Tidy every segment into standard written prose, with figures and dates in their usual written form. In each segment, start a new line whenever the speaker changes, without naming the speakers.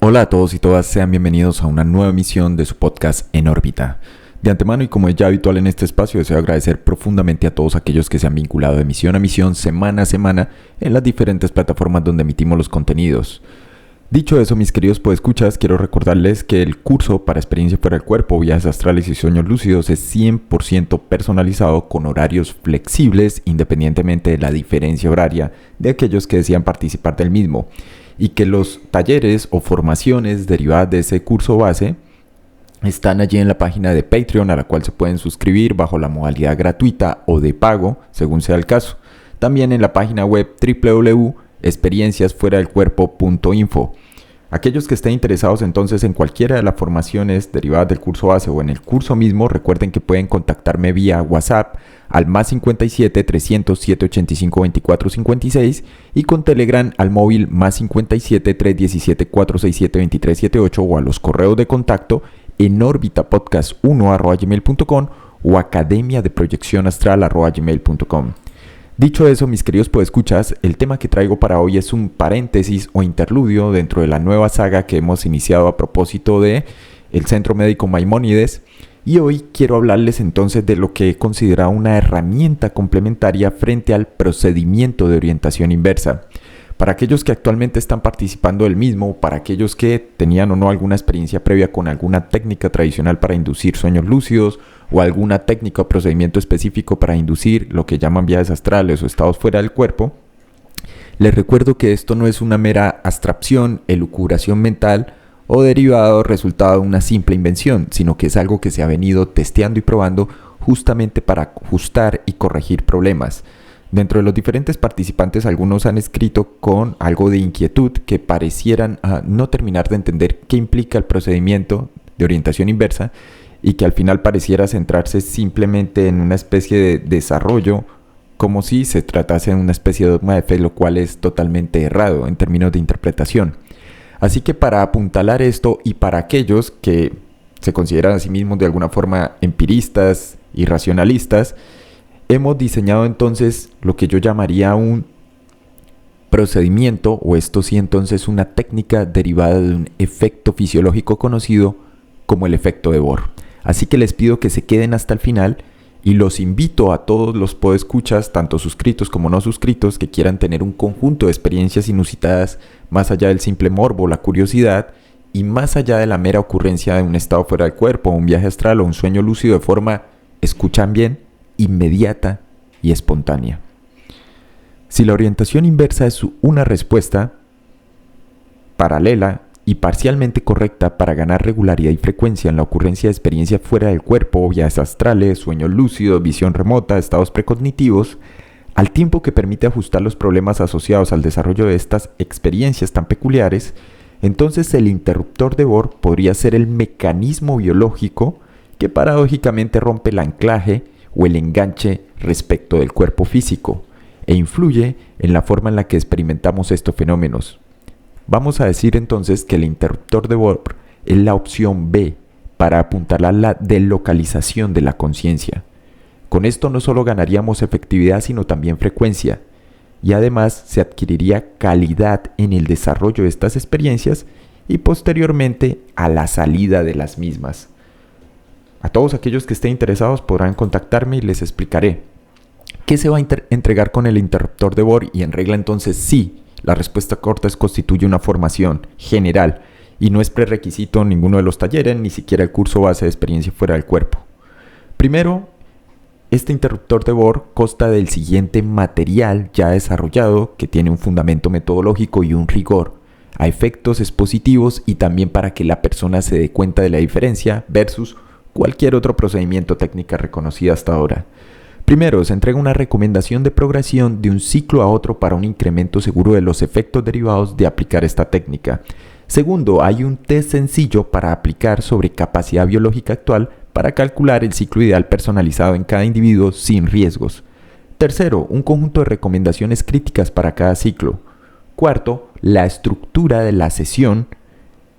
Hola a todos y todas, sean bienvenidos a una nueva emisión de su podcast En órbita. De antemano y como es ya habitual en este espacio, deseo agradecer profundamente a todos aquellos que se han vinculado de emisión a emisión, semana a semana, en las diferentes plataformas donde emitimos los contenidos. Dicho eso, mis queridos podescuchas, quiero recordarles que el curso para experiencia fuera del cuerpo, viajes astrales y sueños lúcidos es 100% personalizado con horarios flexibles, independientemente de la diferencia horaria de aquellos que desean participar del mismo. Y que los talleres o formaciones derivadas de ese curso base están allí en la página de Patreon, a la cual se pueden suscribir bajo la modalidad gratuita o de pago, según sea el caso. También en la página web www.experienciasfueradelcuerpo.info. Aquellos que estén interesados entonces en cualquiera de las formaciones derivadas del curso base o en el curso mismo, recuerden que pueden contactarme vía WhatsApp al más 57 300 785 24 56 y con Telegram al móvil más 57 317 467 23 78 o a los correos de contacto en orbitapodcast1@gmail.com o academiadeproyeccionastral@gmail.com. Dicho eso, mis queridos podescuchas, el tema que traigo para hoy es un paréntesis o interludio dentro de la nueva saga que hemos iniciado a propósito de el Centro Médico Maimónides, y hoy quiero hablarles entonces de lo que he considerado una herramienta complementaria frente al procedimiento de orientación inversa. Para aquellos que actualmente están participando del mismo, para aquellos que tenían o no alguna experiencia previa con alguna técnica tradicional para inducir sueños lúcidos o alguna técnica o procedimiento específico para inducir lo que llaman viajes astrales o estados fuera del cuerpo, les recuerdo que esto no es una mera abstracción, elucubración mental o derivado resultado de una simple invención, sino que es algo que se ha venido testeando y probando justamente para ajustar y corregir problemas. Dentro de los diferentes participantes, algunos han escrito con algo de inquietud que parecieran no terminar de entender qué implica el procedimiento de orientación inversa y que al final pareciera centrarse simplemente en una especie de desarrollo como si se tratase de una especie de dogma de fe, lo cual es totalmente errado en términos de interpretación. Así que para apuntalar esto y para aquellos que se consideran a sí mismos de alguna forma empiristas y racionalistas, hemos diseñado entonces lo que yo llamaría un procedimiento, o esto sí entonces una técnica derivada de un efecto fisiológico conocido como el efecto de Bohr. Así que les pido que se queden hasta el final y los invito a todos los podescuchas, tanto suscritos como no suscritos, que quieran tener un conjunto de experiencias inusitadas más allá del simple morbo, la curiosidad y más allá de la mera ocurrencia de un estado fuera del cuerpo, un viaje astral o un sueño lúcido de forma, escuchan bien, inmediata y espontánea. Si la orientación inversa es una respuesta paralela y parcialmente correcta para ganar regularidad y frecuencia en la ocurrencia de experiencias fuera del cuerpo, viajes astrales, sueños lúcidos, visión remota, estados precognitivos, al tiempo que permite ajustar los problemas asociados al desarrollo de estas experiencias tan peculiares, entonces el interruptor de Bohr podría ser el mecanismo biológico que paradójicamente rompe el anclaje o el enganche respecto del cuerpo físico e influye en la forma en la que experimentamos estos fenómenos. Vamos a decir entonces que el interruptor de Bohr es la opción B para apuntalar la delocalización de la conciencia. Con esto no solo ganaríamos efectividad sino también frecuencia, y además se adquiriría calidad en el desarrollo de estas experiencias y posteriormente a la salida de las mismas. A todos aquellos que estén interesados podrán contactarme y les explicaré qué se va a entregar con el interruptor de Bohr, y en regla entonces sí, la respuesta corta constituye una formación general y no es prerequisito ninguno de los talleres, ni siquiera el curso base de experiencia fuera del cuerpo. Primero, este interruptor de Bohr consta del siguiente material ya desarrollado que tiene un fundamento metodológico y un rigor a efectos expositivos y también para que la persona se dé cuenta de la diferencia versus cualquier otro procedimiento técnica reconocido hasta ahora. Primero, se entrega una recomendación de progresión de un ciclo a otro para un incremento seguro de los efectos derivados de aplicar esta técnica. Segundo, hay un test sencillo para aplicar sobre capacidad biológica actual para calcular el ciclo ideal personalizado en cada individuo sin riesgos. Tercero, un conjunto de recomendaciones críticas para cada ciclo. Cuarto, la estructura de la sesión.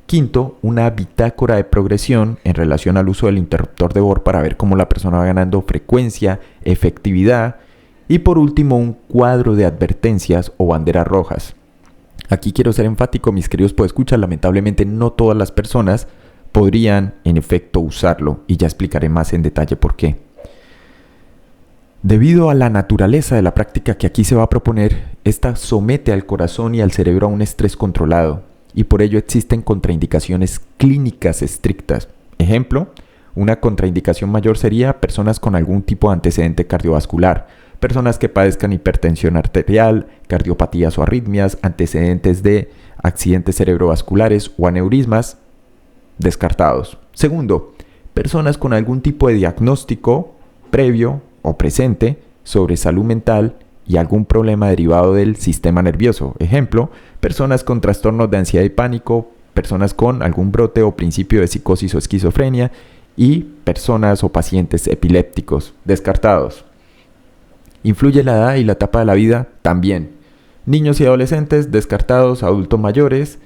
Quinto, una bitácora de progresión en relación al uso del interruptor de Bohr para ver cómo la persona va ganando frecuencia, efectividad. Y por último, un cuadro de advertencias o banderas rojas. Aquí quiero ser enfático, mis queridos podescuchas, lamentablemente no todas las personas podrían en efecto usarlo y ya explicaré más en detalle por qué. Debido a la naturaleza de la práctica que aquí se va a proponer, esta somete al corazón y al cerebro a un estrés controlado y por ello existen contraindicaciones clínicas estrictas. Ejemplo, una contraindicación mayor sería personas con algún tipo de antecedente cardiovascular, personas que padezcan hipertensión arterial, cardiopatías o arritmias, antecedentes de accidentes cerebrovasculares o aneurismas, descartados. Segundo, personas con algún tipo de diagnóstico previo o presente sobre salud mental y algún problema derivado del sistema nervioso. Ejemplo, personas con trastornos de ansiedad y pánico, personas con algún brote o principio de psicosis o esquizofrenia y personas o pacientes epilépticos, descartados. ¿Influye la edad y la etapa de la vida? También. Niños y adolescentes, descartados. Adultos mayores,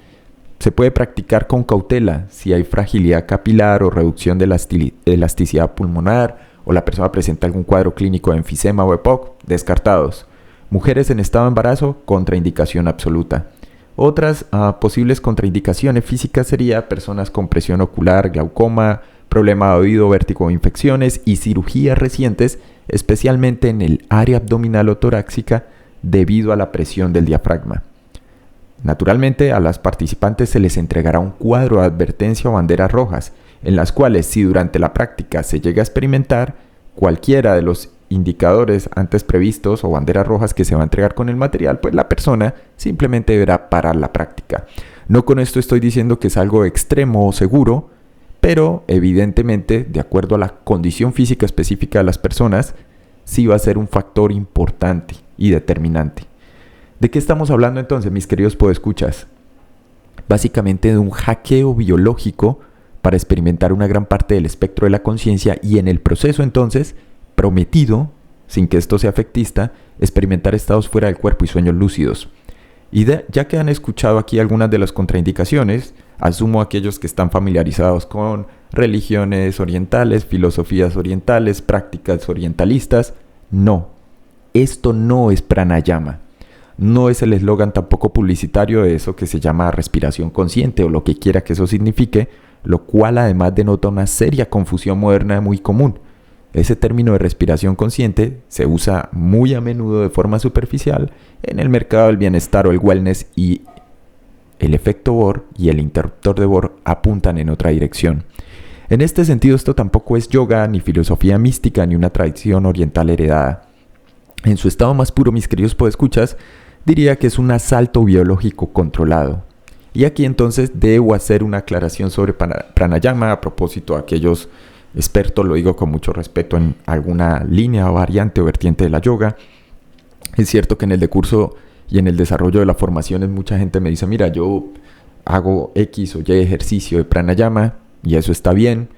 se puede practicar con cautela si hay fragilidad capilar o reducción de la elasticidad pulmonar o la persona presenta algún cuadro clínico de enfisema o EPOC, descartados. Mujeres en estado de embarazo, contraindicación absoluta. Otras posibles contraindicaciones físicas serían personas con presión ocular, glaucoma, problema de oído, vértigo o infecciones y cirugías recientes, especialmente en el área abdominal o torácica debido a la presión del diafragma. Naturalmente, a las participantes se les entregará un cuadro de advertencia o banderas rojas, en las cuales si durante la práctica se llega a experimentar cualquiera de los indicadores antes previstos o banderas rojas que se va a entregar con el material, pues la persona simplemente deberá parar la práctica. No con esto estoy diciendo que es algo extremo o seguro, pero evidentemente, de acuerdo a la condición física específica de las personas, sí va a ser un factor importante y determinante. ¿De qué estamos hablando entonces, mis queridos podescuchas? Básicamente de un hackeo biológico para experimentar una gran parte del espectro de la conciencia y en el proceso entonces prometido, sin que esto sea efectista, experimentar estados fuera del cuerpo y sueños lúcidos. Y ya que han escuchado aquí algunas de las contraindicaciones, asumo aquellos que están familiarizados con religiones orientales, filosofías orientales, prácticas orientalistas. No, esto no es pranayama. No es el eslogan tampoco publicitario de eso que se llama respiración consciente o lo que quiera que eso signifique, lo cual además denota una seria confusión moderna muy común. Ese término de respiración consciente se usa muy a menudo de forma superficial en el mercado del bienestar o el wellness y el efecto Bohr y el interruptor de Bohr apuntan en otra dirección. En este sentido, esto tampoco es yoga, ni filosofía mística, ni una tradición oriental heredada. En su estado más puro, mis queridos podescuchas, diría que es un asalto biológico controlado. Y aquí entonces debo hacer una aclaración sobre pranayama a propósito de aquellos expertos, lo digo con mucho respeto, en alguna línea o variante o vertiente de la yoga. Es cierto que en el decurso y en el desarrollo de las formaciones mucha gente me dice, mira, yo hago X o Y ejercicio de pranayama y eso está bien,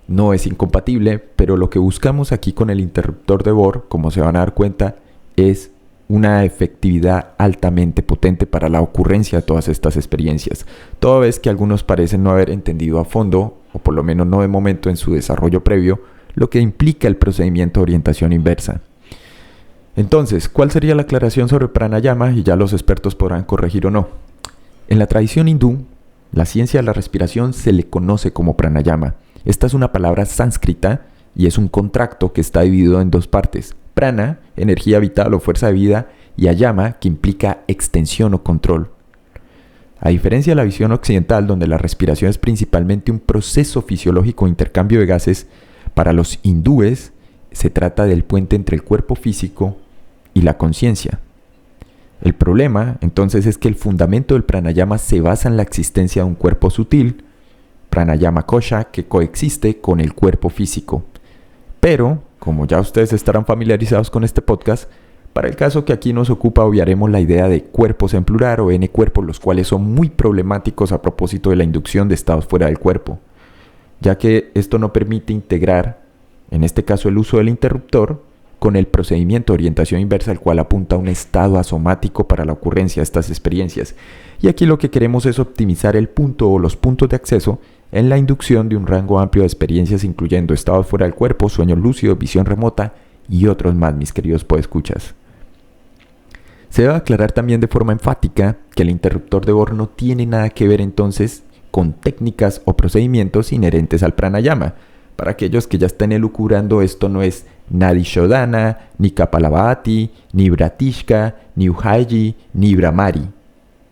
no es incompatible, pero lo que buscamos aquí con el interruptor de Bohr, como se van a dar cuenta, es una efectividad altamente potente para la ocurrencia de todas estas experiencias, toda vez que algunos parecen no haber entendido a fondo, o por lo menos no de momento en su desarrollo previo, lo que implica el procedimiento de orientación inversa. Entonces, ¿cuál sería la aclaración sobre pranayama? Y ya los expertos podrán corregir o no. En la tradición hindú, la ciencia de la respiración se le conoce como pranayama. Esta es una palabra sánscrita y es un contracto que está dividido en dos partes. Prana, energía vital o fuerza de vida, y ayama, que implica extensión o control. A diferencia de la visión occidental, donde la respiración es principalmente un proceso fisiológico de intercambio de gases, para los hindúes se trata del puente entre el cuerpo físico y la conciencia. El problema, entonces, es que el fundamento del pranayama se basa en la existencia de un cuerpo sutil, pranayama kosha, que coexiste con el cuerpo físico. Pero, como ya ustedes estarán familiarizados con este podcast, para el caso que aquí nos ocupa obviaremos la idea de cuerpos en plural o n cuerpos, los cuales son muy problemáticos a propósito de la inducción de estados fuera del cuerpo, ya que esto no permite integrar, en este caso el uso del interruptor, con el procedimiento de orientación inversa, el cual apunta a un estado asomático para la ocurrencia de estas experiencias. Y aquí lo que queremos es optimizar el punto o los puntos de acceso en la inducción de un rango amplio de experiencias, incluyendo estados fuera del cuerpo, sueños lúcidos, visión remota y otros más, mis queridos podescuchas. Se debe aclarar también de forma enfática que el interruptor de Bohr no tiene nada que ver entonces con técnicas o procedimientos inherentes al pranayama. Para aquellos que ya estén elucubrando, esto no es Nadi Shodhana, ni Kapalabhati, ni Bratishka, ni Ujjayi, ni Brahmari.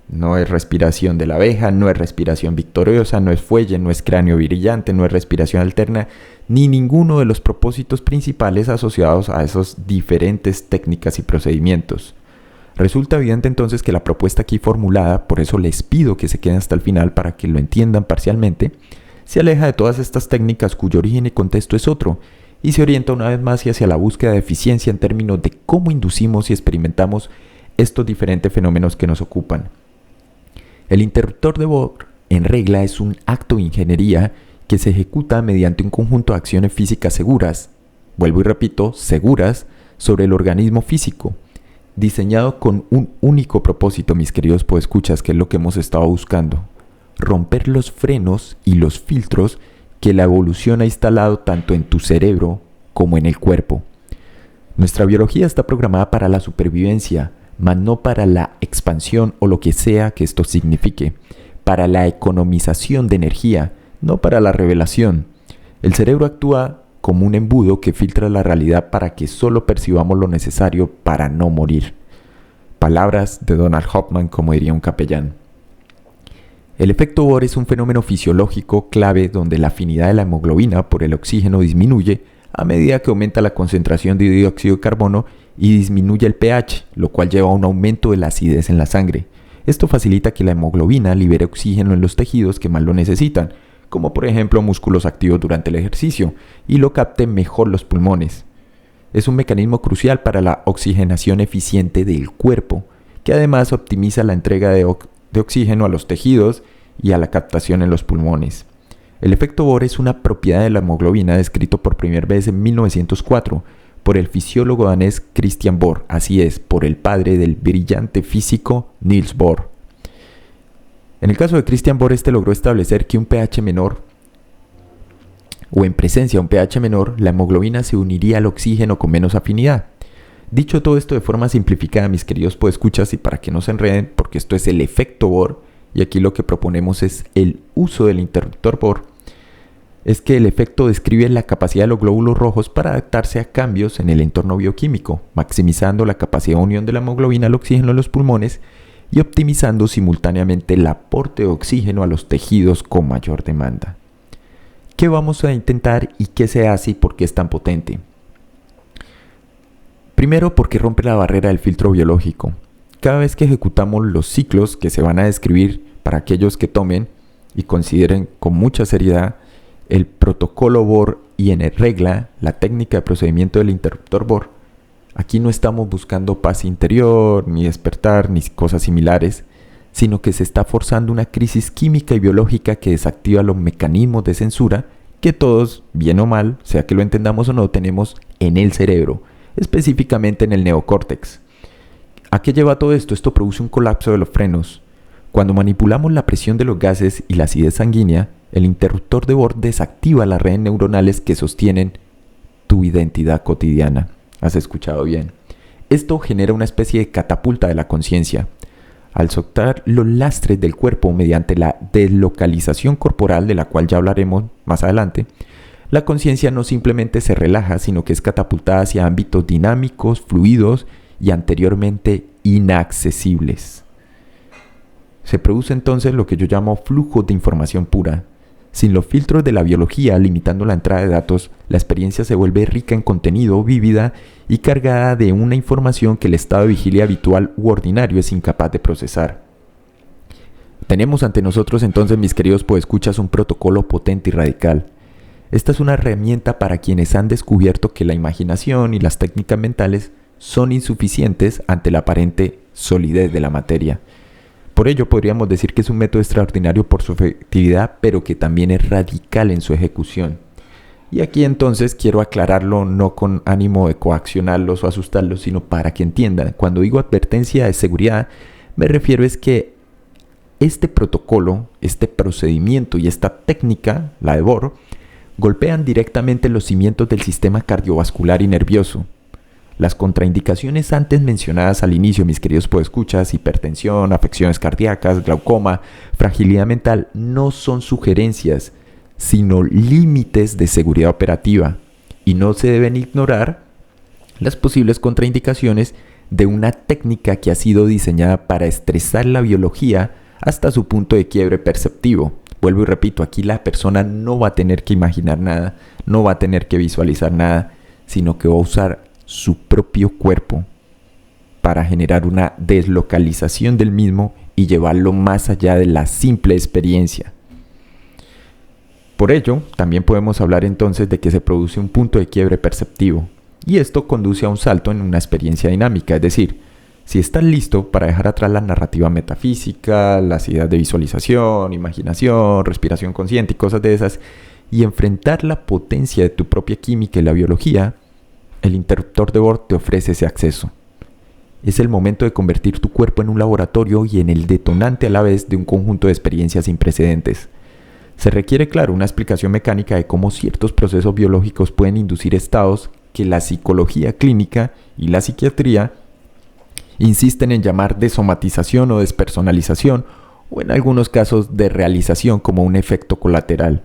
No es respiración de la abeja, no es respiración victoriosa, no es fuelle, no es cráneo brillante, no es respiración alterna, ni ninguno de los propósitos principales asociados a esas diferentes técnicas y procedimientos. Resulta evidente entonces que la propuesta aquí formulada, por eso les pido que se queden hasta el final para que lo entiendan parcialmente, se aleja de todas estas técnicas cuyo origen y contexto es otro, y se orienta una vez más hacia la búsqueda de eficiencia en términos de cómo inducimos y experimentamos estos diferentes fenómenos que nos ocupan. El interruptor de Bohr, en regla, es un acto de ingeniería que se ejecuta mediante un conjunto de acciones físicas seguras, vuelvo y repito, seguras, sobre el organismo físico, diseñado con un único propósito, mis queridos podescuchas, que es lo que hemos estado buscando: romper los frenos y los filtros que la evolución ha instalado tanto en tu cerebro como en el cuerpo. Nuestra biología está programada para la supervivencia, mas no para la expansión o lo que sea que esto signifique, para la economización de energía, no para la revelación. El cerebro actúa como un embudo que filtra la realidad para que solo percibamos lo necesario para no morir. Palabras de Donald Hoffman, como diría un capellán. El efecto Bohr es un fenómeno fisiológico clave donde la afinidad de la hemoglobina por el oxígeno disminuye a medida que aumenta la concentración de dióxido de carbono y disminuye el pH, lo cual lleva a un aumento de la acidez en la sangre. Esto facilita que la hemoglobina libere oxígeno en los tejidos que más lo necesitan, como por ejemplo músculos activos durante el ejercicio, y lo capten mejor los pulmones. Es un mecanismo crucial para la oxigenación eficiente del cuerpo, que además optimiza la entrega de oxígeno a los tejidos y a la captación en los pulmones. El efecto Bohr es una propiedad de la hemoglobina descrito por primera vez en 1904 por el fisiólogo danés Christian Bohr, así es, por el padre del brillante físico Niels Bohr. En el caso de Christian Bohr, este logró establecer que un pH menor, o en presencia de un pH menor, la hemoglobina se uniría al oxígeno con menos afinidad. Dicho todo esto de forma simplificada, mis queridos podescuchas, y para que no se enreden, porque esto es el efecto Bohr, y aquí lo que proponemos es el uso del interruptor Bohr, es que el efecto describe la capacidad de los glóbulos rojos para adaptarse a cambios en el entorno bioquímico, maximizando la capacidad de unión de la hemoglobina al oxígeno en los pulmones y optimizando simultáneamente el aporte de oxígeno a los tejidos con mayor demanda. ¿Qué vamos a intentar y qué se hace y por qué es tan potente? Primero, porque rompe la barrera del filtro biológico. Cada vez que ejecutamos los ciclos que se van a describir para aquellos que tomen y consideren con mucha seriedad el protocolo Bohr y en regla la técnica de procedimiento del interruptor Bohr, aquí no estamos buscando paz interior, ni despertar, ni cosas similares, sino que se está forzando una crisis química y biológica que desactiva los mecanismos de censura que todos, bien o mal, sea que lo entendamos o no, tenemos en el cerebro, específicamente en el neocórtex. ¿A qué lleva todo esto? Esto produce un colapso de los frenos. Cuando manipulamos la presión de los gases y la acidez sanguínea, el interruptor de Bohr desactiva las redes neuronales que sostienen tu identidad cotidiana. ¿Has escuchado bien? Esto genera una especie de catapulta de la conciencia. Al soltar los lastres del cuerpo mediante la deslocalización corporal, de la cual ya hablaremos más adelante, la conciencia no simplemente se relaja, sino que es catapultada hacia ámbitos dinámicos, fluidos y anteriormente inaccesibles. Se produce entonces lo que yo llamo flujo de información pura. Sin los filtros de la biología limitando la entrada de datos, la experiencia se vuelve rica en contenido, vívida y cargada de una información que el estado de vigilia habitual u ordinario es incapaz de procesar. Tenemos ante nosotros entonces, mis queridos podescuchas, un protocolo potente y radical. Esta es una herramienta para quienes han descubierto que la imaginación y las técnicas mentales son insuficientes ante la aparente solidez de la materia. Por ello podríamos decir que es un método extraordinario por su efectividad, pero que también es radical en su ejecución. Y aquí entonces quiero aclararlo no con ánimo de coaccionarlos o asustarlos, sino para que entiendan. Cuando digo advertencia de seguridad, me refiero es que este protocolo, este procedimiento y esta técnica, la de Bohr, golpean directamente los cimientos del sistema cardiovascular y nervioso. Las contraindicaciones antes mencionadas al inicio, mis queridos podescuchas, hipertensión, afecciones cardíacas, glaucoma, fragilidad mental, no son sugerencias, sino límites de seguridad operativa, y no se deben ignorar las posibles contraindicaciones de una técnica que ha sido diseñada para estresar la biología hasta su punto de quiebre perceptivo. Vuelvo y repito, aquí la persona no va a tener que imaginar nada, no va a tener que visualizar nada, sino que va a usar su propio cuerpo para generar una deslocalización del mismo y llevarlo más allá de la simple experiencia. Por ello, también podemos hablar entonces de que se produce un punto de quiebre perceptivo, y esto conduce a un salto en una experiencia dinámica, es decir, si estás listo para dejar atrás la narrativa metafísica, las ideas de visualización, imaginación, respiración consciente y cosas de esas, y enfrentar la potencia de tu propia química y la biología, el interruptor de Bohr te ofrece ese acceso. Es el momento de convertir tu cuerpo en un laboratorio y en el detonante a la vez de un conjunto de experiencias sin precedentes. Se requiere, claro, una explicación mecánica de cómo ciertos procesos biológicos pueden inducir estados que la psicología clínica y la psiquiatría insisten en llamar desomatización o despersonalización, o en algunos casos de realización como un efecto colateral,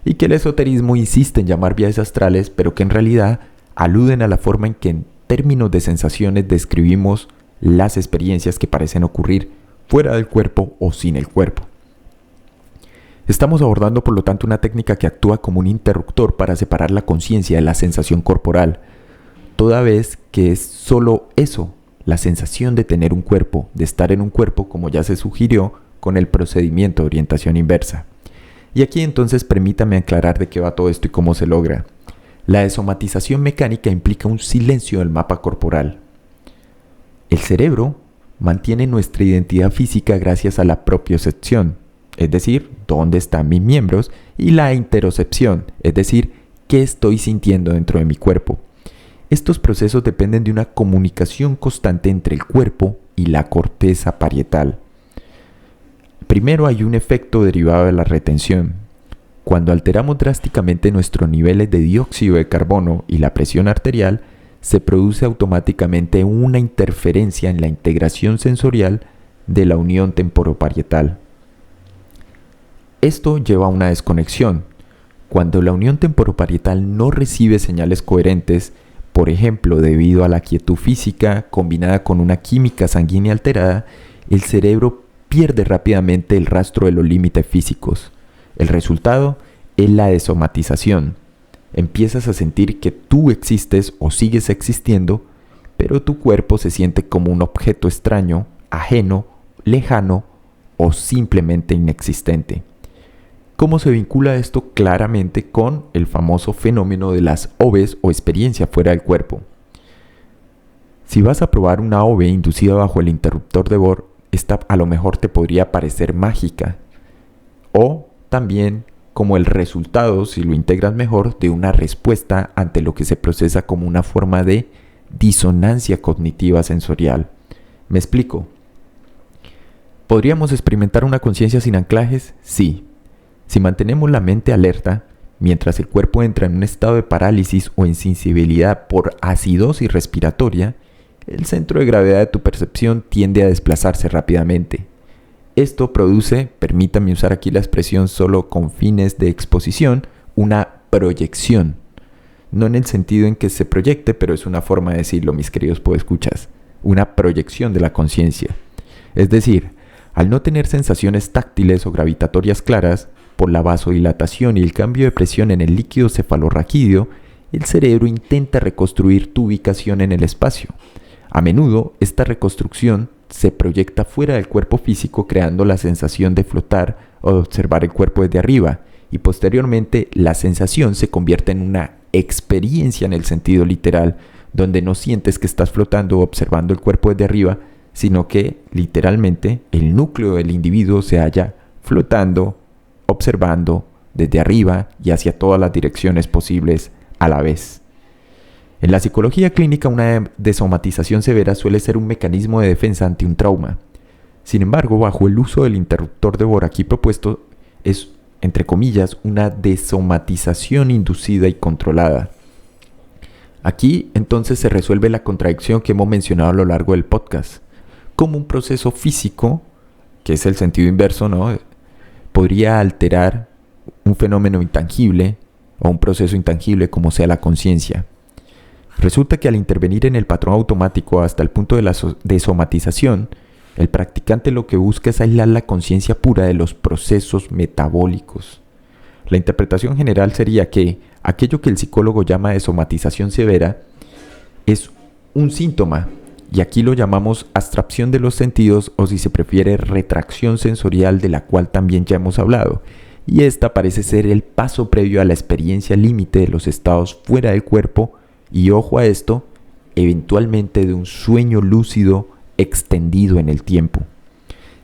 y que el esoterismo insiste en llamar viajes astrales, pero que en realidad aluden a la forma en que en términos de sensaciones describimos las experiencias que parecen ocurrir fuera del cuerpo o sin el cuerpo. Estamos abordando por lo tanto una técnica que actúa como un interruptor para separar la conciencia de la sensación corporal, toda vez que es solo eso, la sensación de tener un cuerpo, de estar en un cuerpo, como ya se sugirió con el procedimiento de orientación inversa. Y aquí entonces permítame aclarar de qué va todo esto y cómo se logra. La desomatización mecánica implica un silencio del mapa corporal. El cerebro mantiene nuestra identidad física gracias a la propiocepción, es decir, dónde están mis miembros, y la interocepción, es decir, qué estoy sintiendo dentro de mi cuerpo. Estos procesos dependen de una comunicación constante entre el cuerpo y la corteza parietal. Primero hay un efecto derivado de la retención. Cuando alteramos drásticamente nuestros niveles de dióxido de carbono y la presión arterial, se produce automáticamente una interferencia en la integración sensorial de la unión temporoparietal. Esto lleva a una desconexión. Cuando la unión temporoparietal no recibe señales coherentes, por ejemplo, debido a la quietud física combinada con una química sanguínea alterada, el cerebro pierde rápidamente el rastro de los límites físicos. El resultado es la desomatización. Empiezas a sentir que tú existes o sigues existiendo, pero tu cuerpo se siente como un objeto extraño, ajeno, lejano o simplemente inexistente. ¿Cómo se vincula esto claramente con el famoso fenómeno de las OVs o experiencia fuera del cuerpo? Si vas a probar una OV inducida bajo el interruptor de Bohr, esta a lo mejor te podría parecer mágica, o también como el resultado, si lo integras mejor, de una respuesta ante lo que se procesa como una forma de disonancia cognitiva sensorial. Me explico. ¿Podríamos experimentar una conciencia sin anclajes? Sí. Si mantenemos la mente alerta, mientras el cuerpo entra en un estado de parálisis o insensibilidad por acidosis respiratoria, el centro de gravedad de tu percepción tiende a desplazarse rápidamente. Esto produce, permítame usar aquí la expresión solo con fines de exposición, una proyección. No en el sentido en que se proyecte, pero es una forma de decirlo, mis queridos podescuchas. Una proyección de la conciencia. Es decir, al no tener sensaciones táctiles o gravitatorias claras, por la vasodilatación y el cambio de presión en el líquido cefalorraquídeo, el cerebro intenta reconstruir tu ubicación en el espacio. A menudo, esta reconstrucción se proyecta fuera del cuerpo físico, creando la sensación de flotar o de observar el cuerpo desde arriba, y posteriormente la sensación se convierte en una experiencia en el sentido literal, donde no sientes que estás flotando o observando el cuerpo desde arriba, sino que literalmente el núcleo del individuo se halla flotando, observando desde arriba y hacia todas las direcciones posibles a la vez. En la psicología clínica, una desomatización severa suele ser un mecanismo de defensa ante un trauma. Sin embargo, bajo el uso del interruptor de Bohr aquí propuesto, es, entre comillas, una desomatización inducida y controlada. Aquí entonces se resuelve la contradicción que hemos mencionado a lo largo del podcast. Cómo un proceso físico, que es el sentido inverso, ¿no?, podría alterar un fenómeno intangible o un proceso intangible como sea la conciencia. Resulta que al intervenir en el patrón automático hasta el punto de la desomatización, el practicante lo que busca es aislar la conciencia pura de los procesos metabólicos. La interpretación general sería que aquello que el psicólogo llama desomatización severa es un síntoma, y aquí lo llamamos abstracción de los sentidos, o si se prefiere, retracción sensorial, de la cual también ya hemos hablado. Y esta parece ser el paso previo a la experiencia límite de los estados fuera del cuerpo, y ojo a esto, eventualmente de un sueño lúcido extendido en el tiempo.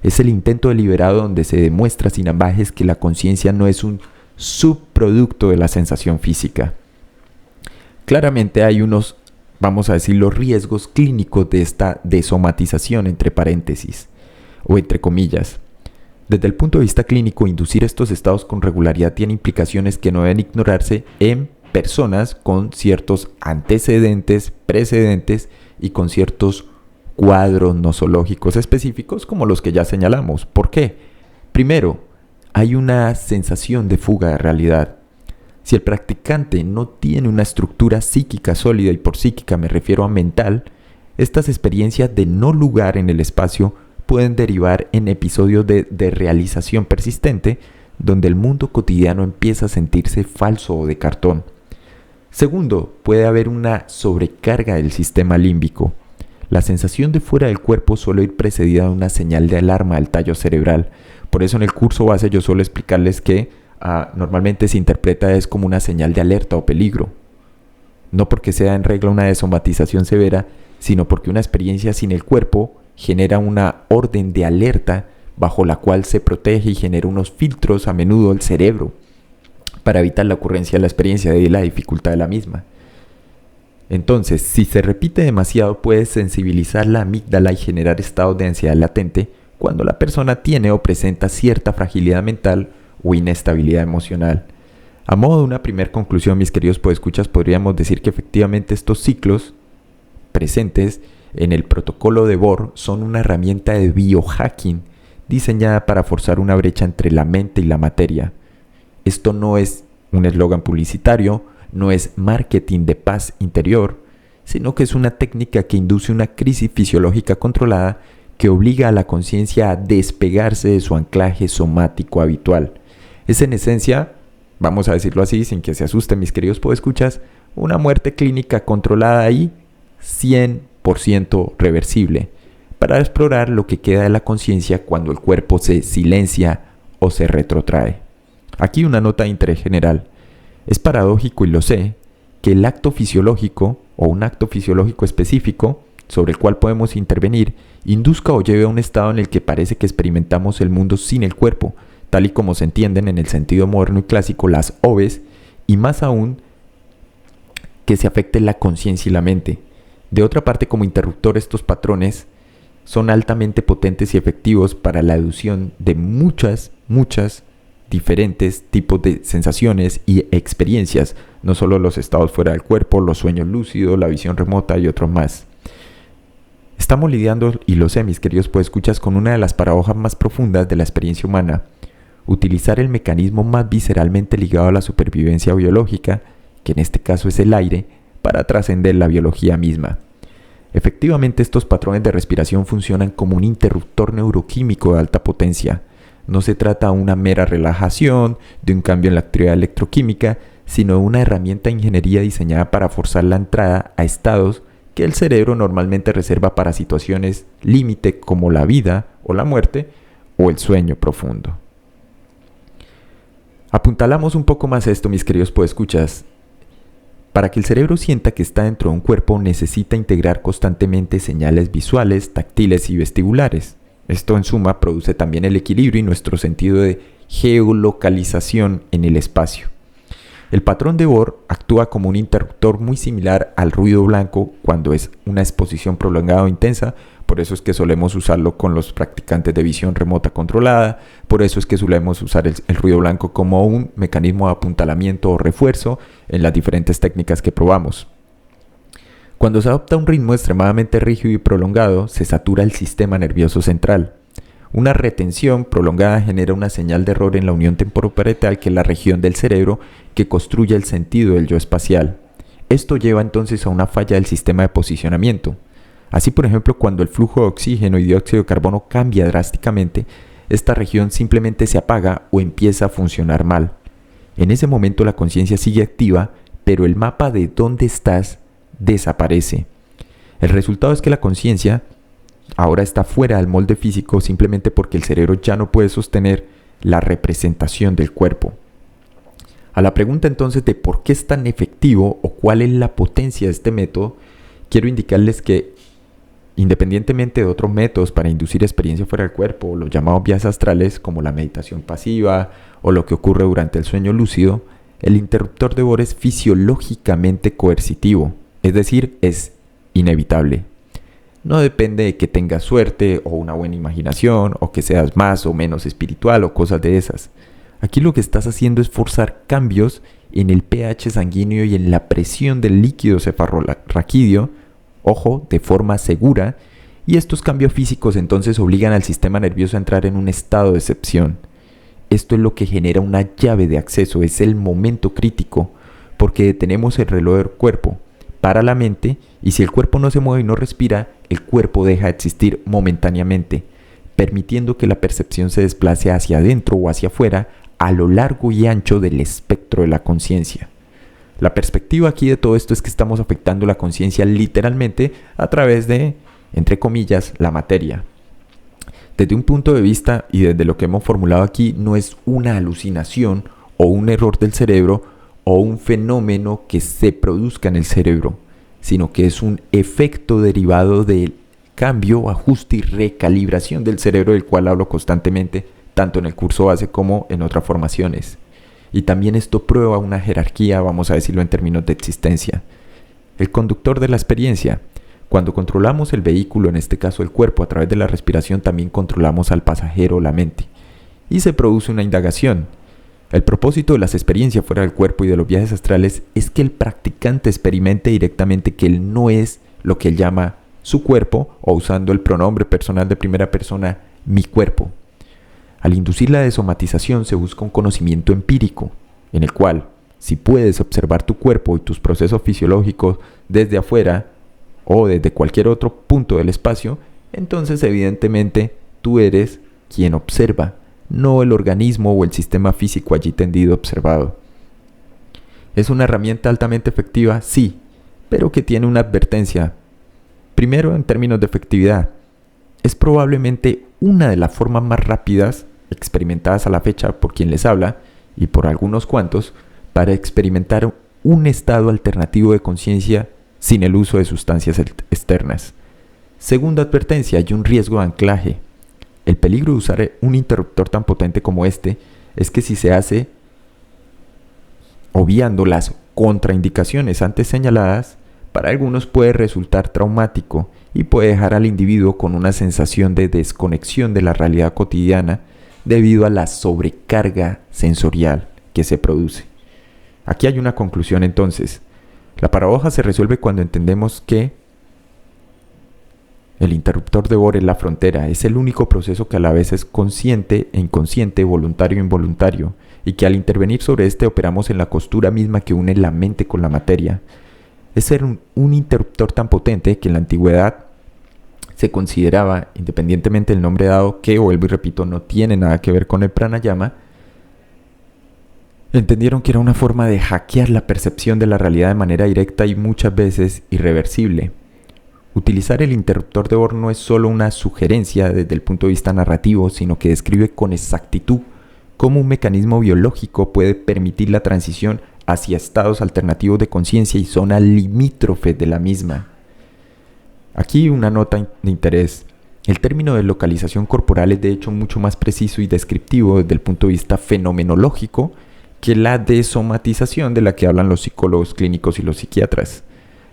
Es el intento deliberado donde se demuestra sin ambajes que la conciencia no es un subproducto de la sensación física. Claramente hay unos, vamos a decir, los riesgos clínicos de esta desomatización, entre paréntesis, o entre comillas. Desde el punto de vista clínico, inducir estos estados con regularidad tiene implicaciones que no deben ignorarse en personas con ciertos antecedentes, precedentes y con ciertos cuadros nosológicos específicos como los que ya señalamos. ¿Por qué? Primero, hay una sensación de fuga de realidad. Si el practicante no tiene una estructura psíquica sólida, y por psíquica me refiero a mental, estas experiencias de no lugar en el espacio pueden derivar en episodios de realización persistente, donde el mundo cotidiano empieza a sentirse falso o de cartón. Segundo, puede haber una sobrecarga del sistema límbico. La sensación de fuera del cuerpo suele ir precedida de una señal de alarma del tallo cerebral. Por eso en el curso base yo suelo explicarles que normalmente se interpreta es como una señal de alerta o peligro. No porque sea en regla una desomatización severa, sino porque una experiencia sin el cuerpo genera una orden de alerta bajo la cual se protege y genera unos filtros a menudo el cerebro para evitar la ocurrencia de la experiencia y la dificultad de la misma. Entonces, si se repite demasiado, puede sensibilizar la amígdala y generar estados de ansiedad latente cuando la persona tiene o presenta cierta fragilidad mental o inestabilidad emocional. A modo de una primera conclusión, mis queridos podescuchas, podríamos decir que efectivamente estos ciclos presentes en el protocolo de Bohr son una herramienta de biohacking diseñada para forzar una brecha entre la mente y la materia. Esto no es un eslogan publicitario, no es marketing de paz interior, sino que es una técnica que induce una crisis fisiológica controlada que obliga a la conciencia a despegarse de su anclaje somático habitual. Es en esencia, vamos a decirlo así, sin que se asusten mis queridos podescuchas, una muerte clínica controlada y 100% reversible, para explorar lo que queda de la conciencia cuando el cuerpo se silencia o se retrotrae. Aquí una nota de interés general. Es paradójico, y lo sé, que el acto fisiológico o un acto fisiológico específico sobre el cual podemos intervenir induzca o lleve a un estado en el que parece que experimentamos el mundo sin el cuerpo, tal y como se entienden en el sentido moderno y clásico las OVEs, y más aún que se afecte la conciencia y la mente. De otra parte, como interruptor, estos patrones son altamente potentes y efectivos para la inducción de muchas diferentes tipos de sensaciones y experiencias, no solo los estados fuera del cuerpo, los sueños lúcidos, la visión remota y otros más. Estamos lidiando, y lo sé mis queridos podescuchas, con una de las paradojas más profundas de la experiencia humana: utilizar el mecanismo más visceralmente ligado a la supervivencia biológica, que en este caso es el aire, para trascender la biología misma. Efectivamente, estos patrones de respiración funcionan como un interruptor neuroquímico de alta potencia. No se trata de una mera relajación, de un cambio en la actividad electroquímica, sino de una herramienta de ingeniería diseñada para forzar la entrada a estados que el cerebro normalmente reserva para situaciones límite como la vida o la muerte o el sueño profundo. Apuntalamos un poco más esto, mis queridos podescuchas. Para que el cerebro sienta que está dentro de un cuerpo, necesita integrar constantemente señales visuales, táctiles y vestibulares. Esto en suma produce también el equilibrio y nuestro sentido de geolocalización en el espacio. El patrón de Bohr actúa como un interruptor muy similar al ruido blanco cuando es una exposición prolongada o intensa. Por eso es que solemos usarlo con los practicantes de visión remota controlada. Por eso es que solemos usar el ruido blanco como un mecanismo de apuntalamiento o refuerzo en las diferentes técnicas que probamos. Cuando se adopta un ritmo extremadamente rígido y prolongado, se satura el sistema nervioso central. Una retención prolongada genera una señal de error en la unión temporoparietal, que es la región del cerebro que construye el sentido del yo espacial. Esto lleva entonces a una falla del sistema de posicionamiento. Así, por ejemplo, cuando el flujo de oxígeno y dióxido de carbono cambia drásticamente, esta región simplemente se apaga o empieza a funcionar mal. En ese momento la conciencia sigue activa, pero el mapa de dónde estás desaparece. El resultado es que la conciencia ahora está fuera del molde físico, simplemente porque el cerebro ya no puede sostener la representación del cuerpo. A la pregunta entonces de por qué es tan efectivo o cuál es la potencia de este método, quiero indicarles que, independientemente de otros métodos para inducir experiencia fuera del cuerpo, los llamados viajes astrales como la meditación pasiva o lo que ocurre durante el sueño lúcido, el interruptor de Bohr es fisiológicamente coercitivo, es decir, es inevitable. No depende de que tengas suerte o una buena imaginación o que seas más o menos espiritual o cosas de esas. Aquí lo que estás haciendo es forzar cambios en el pH sanguíneo y en la presión del líquido cefalorraquídeo, ojo, de forma segura, y estos cambios físicos entonces obligan al sistema nervioso a entrar en un estado de excepción. Esto es lo que genera una llave de acceso, es el momento crítico, porque detenemos el reloj del cuerpo, para la mente, y si el cuerpo no se mueve y no respira, el cuerpo deja de existir momentáneamente, permitiendo que la percepción se desplace hacia adentro o hacia afuera a lo largo y ancho del espectro de la conciencia. La perspectiva aquí de todo esto es que estamos afectando la conciencia literalmente a través de, entre comillas, la materia. Desde un punto de vista y desde lo que hemos formulado aquí, no es una alucinación o un error del cerebro o un fenómeno que se produzca en el cerebro, sino que es un efecto derivado del cambio, ajuste y recalibración del cerebro, del cual hablo constantemente, tanto en el curso base como en otras formaciones. Y también esto prueba una jerarquía, vamos a decirlo en términos de existencia. El conductor de la experiencia. Cuando controlamos el vehículo, en este caso el cuerpo, a través de la respiración, también controlamos al pasajero, la mente. Y se produce una indagación. El propósito de las experiencias fuera del cuerpo y de los viajes astrales es que el practicante experimente directamente que él no es lo que él llama su cuerpo, o usando el pronombre personal de primera persona, mi cuerpo. Al inducir la desomatización se busca un conocimiento empírico, en el cual, si puedes observar tu cuerpo y tus procesos fisiológicos desde afuera o desde cualquier otro punto del espacio, entonces evidentemente tú eres quien observa, no el organismo o el sistema físico allí tendido observado. ¿Es una herramienta altamente efectiva? Sí, pero que tiene una advertencia. Primero, en términos de efectividad, es probablemente una de las formas más rápidas experimentadas a la fecha por quien les habla y por algunos cuantos para experimentar un estado alternativo de conciencia sin el uso de sustancias externas. Segunda advertencia, hay un riesgo de anclaje. El peligro de usar un interruptor tan potente como este es que si se hace obviando las contraindicaciones antes señaladas, para algunos puede resultar traumático y puede dejar al individuo con una sensación de desconexión de la realidad cotidiana debido a la sobrecarga sensorial que se produce. Aquí hay una conclusión entonces. La paradoja se resuelve cuando entendemos que el interruptor de Bohr es la frontera, es el único proceso que a la vez es consciente e inconsciente, voluntario e involuntario, y que al intervenir sobre este operamos en la costura misma que une la mente con la materia. Es ser un interruptor tan potente que en la antigüedad se consideraba, independientemente del nombre dado, que, vuelvo y repito, no tiene nada que ver con el pranayama, entendieron que era una forma de hackear la percepción de la realidad de manera directa y muchas veces irreversible. Utilizar el interruptor de Bohr no es solo una sugerencia desde el punto de vista narrativo, sino que describe con exactitud cómo un mecanismo biológico puede permitir la transición hacia estados alternativos de conciencia y zonas limítrofes de la misma. Aquí una nota de interés. El término de localización corporal es de hecho mucho más preciso y descriptivo desde el punto de vista fenomenológico que la desomatización de la que hablan los psicólogos clínicos y los psiquiatras,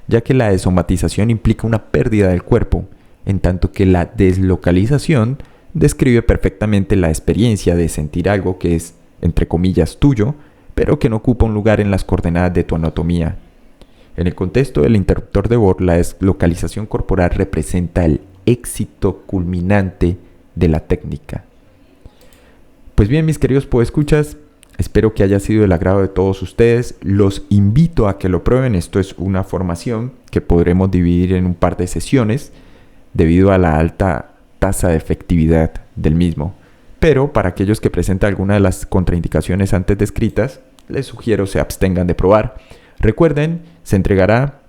ya que la desomatización implica una pérdida del cuerpo, en tanto que la deslocalización describe perfectamente la experiencia de sentir algo que es, entre comillas, tuyo, pero que no ocupa un lugar en las coordenadas de tu anatomía. En el contexto del interruptor de Bohr, la deslocalización corporal representa el éxito culminante de la técnica. Pues bien, mis queridos podescuchas, espero que haya sido del agrado de todos ustedes. Los invito a que lo prueben. Esto es una formación que podremos dividir en un par de sesiones debido a la alta tasa de efectividad del mismo. Pero para aquellos que presentan alguna de las contraindicaciones antes descritas, les sugiero se abstengan de probar. Recuerden, se entregará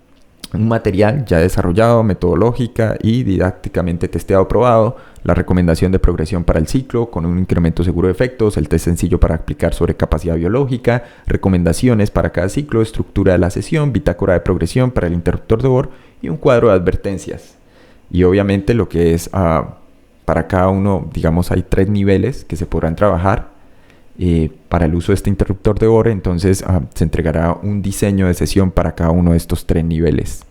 un material ya desarrollado, metodológica y didácticamente testeado, probado, la recomendación de progresión para el ciclo con un incremento seguro de efectos, el test sencillo para aplicar sobre capacidad biológica, recomendaciones para cada ciclo, estructura de la sesión, bitácora de progresión para el interruptor de Bohr y un cuadro de advertencias. Y obviamente lo que es para cada uno, digamos, hay 3 niveles que se podrán trabajar para el uso de este interruptor de Bohr. Entonces se entregará un diseño de sesión para cada uno de estos 3 niveles.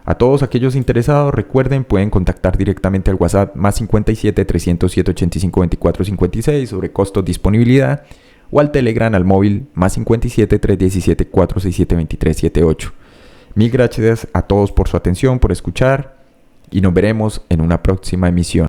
A todos aquellos interesados, recuerden, pueden contactar directamente al WhatsApp más 57 307 85 24 56 sobre costos, disponibilidad, o al Telegram al móvil más 57 317 467 23 78. Mil gracias a todos por su atención, por escuchar, y nos veremos en una próxima emisión.